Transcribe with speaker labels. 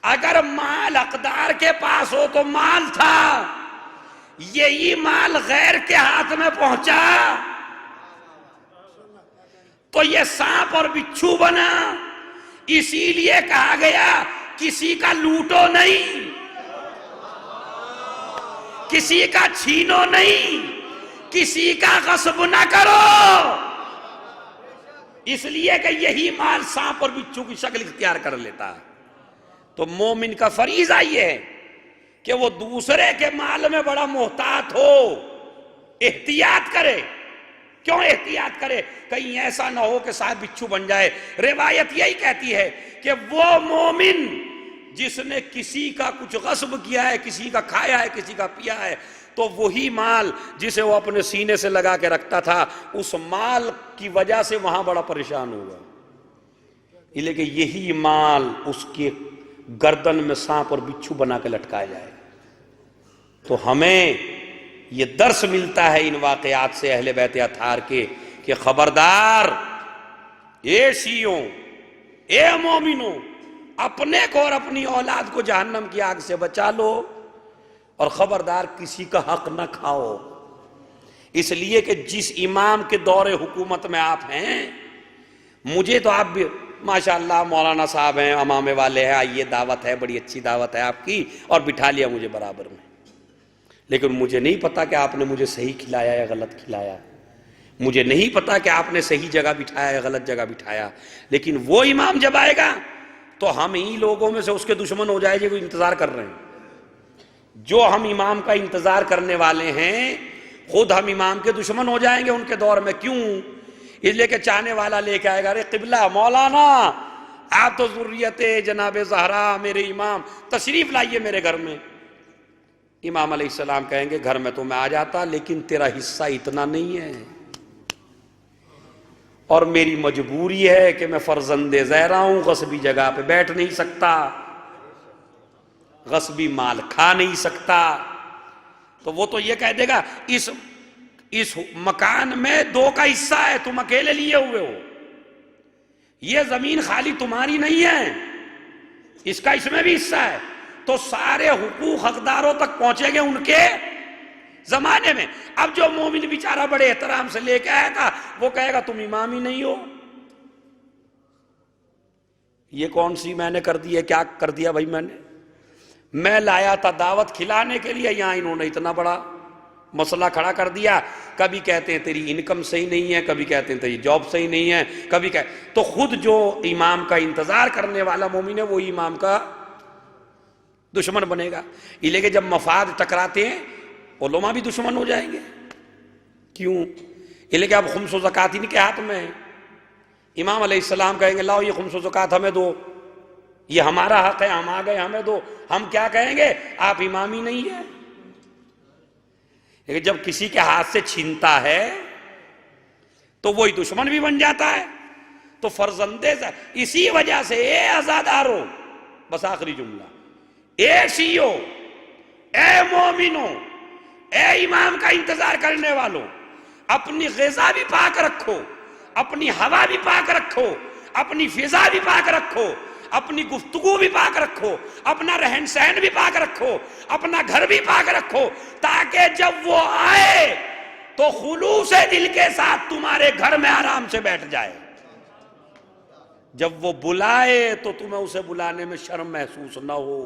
Speaker 1: اگر مال اقدار کے پاس ہو تو مال تھا، یہی مال غیر کے ہاتھ میں پہنچا تو یہ سانپ اور بچھو بنا۔ اسی لیے کہا گیا کسی کا لوٹو نہیں، کسی کا چھینو نہیں، کسی کا غصب نہ کرو، اس لیے کہ یہی مال سانپ اور بچھو کی شکل اختیار کر لیتا۔ تو مومن کا فریضہ یہ ہے کہ وہ دوسرے کے مال میں بڑا محتاط ہو، احتیاط کرے۔ کیوں احتیاط کرے؟ کہیں ایسا نہ ہو کہ صاحب بچھو بن جائے۔ روایت یہی کہتی ہے کہ وہ مومن جس نے کسی کا کچھ غصب کیا ہے، کسی کا کھایا ہے، کسی کا پیا ہے، تو وہی مال جسے وہ اپنے سینے سے لگا کے رکھتا تھا، اس مال کی وجہ سے وہاں بڑا پریشان ہوگا، لیکن یہی مال اس کے گردن میں سانپ اور بچھو بنا کے لٹکایا جائے۔ تو ہمیں یہ درس ملتا ہے ان واقعات سے اہل بیت اطہار کے کہ خبردار اے شیعوں، اے مومنوں، اپنے کو اور اپنی اولاد کو جہنم کی آگ سے بچا لو، اور خبردار کسی کا حق نہ کھاؤ۔ اس لیے کہ جس امام کے دور حکومت میں آپ ہیں، مجھے تو آپ بھی ماشاءاللہ مولانا صاحب ہیں، امامے والے ہیں، آئیے دعوت ہے، بڑی اچھی دعوت ہے آپ کی، اور بٹھا لیا مجھے برابر میں، لیکن مجھے نہیں پتا کہ آپ نے مجھے صحیح کھلایا یا غلط کھلایا، مجھے نہیں پتا کہ آپ نے صحیح جگہ بٹھایا یا غلط جگہ بٹھایا۔ لیکن وہ امام جب آئے گا تو ہم ہی لوگوں میں سے اس کے دشمن ہو جائے گے، وہ انتظار کر رہے ہیں۔ جو ہم امام کا انتظار کرنے والے ہیں، خود ہم امام کے دشمن ہو جائیں گے ان کے دور میں۔ کیوں؟ اس لیے کہ چاہنے والا لے کے آئے گا، ارے قبلہ مولانا آپ تو ذریت جناب زہرا، میرے امام، تشریف لائیے میرے گھر میں۔ امام علیہ السلام کہیں گے گھر میں تو میں آ جاتا، لیکن تیرا حصہ اتنا نہیں ہے، اور میری مجبوری ہے کہ میں فرزند زہرا ہوں، غصبی جگہ پہ بیٹھ نہیں سکتا، غصبی مال کھا نہیں سکتا۔ تو وہ تو یہ کہہ دے گا اس مکان میں 2 کا حصہ ہے، تم اکیلے لیے ہوئے ہو، یہ زمین خالی تمہاری نہیں ہے، اس کا اس میں بھی حصہ ہے۔ تو سارے حقوق حقداروں تک پہنچے گے ان کے زمانے میں۔ اب جو مومن بیچارہ بڑے احترام سے لے کے آیا تھا، وہ کہے گا تم امام ہی نہیں ہو، یہ کون سی میں نے کر دی ہے؟ کیا کر دیا بھائی میں لایا تھا دعوت کھلانے کے لیے، یہاں انہوں نے اتنا بڑا مسئلہ کھڑا کر دیا۔ کبھی کہتے ہیں تیری انکم صحیح نہیں ہے، کبھی کہتے ہیں تیری جاب صحیح نہیں ہے، کبھی تو خود جو امام کا انتظار کرنے والا مومن ہے وہی امام کا دشمن بنے گا۔ یہ لے کے جب مفاد ٹکراتے ہیں علماء بھی دشمن ہو جائیں گے۔ کیوں؟ یہ لے کے اب خمس و زکوٰۃ ان کے ہاتھ میں ہے۔ امام علیہ السلام کہیں گے لاؤ یہ خمس و زکوٰۃ ہمیں دو، یہ ہمارا حق ہے، ہم آ گئے ہمیں دو۔ ہم کیا کہیں گے؟ آپ امام ہی نہیں ہیں۔ لیکن جب کسی کے ہاتھ سے چھینتا ہے تو وہی دشمن بھی بن جاتا ہے۔ تو فرزندے سے اسی وجہ سے اے عزادارو، بس آخری جملہ، اے شیعو، اے مومنو، اے امام کا انتظار کرنے والوں، اپنی غذا بھی پاک رکھو، اپنی ہوا بھی پاک رکھو، اپنی فضا بھی پاک رکھو، اپنی گفتگو بھی پاک رکھو، اپنا رہن سہن بھی پاک رکھو، اپنا گھر بھی پاک رکھو، تاکہ جب وہ آئے تو خلوص دل کے ساتھ تمہارے گھر میں آرام سے بیٹھ جائے۔ جب وہ بلائے تو تمہیں اسے بلانے میں شرم محسوس نہ ہو۔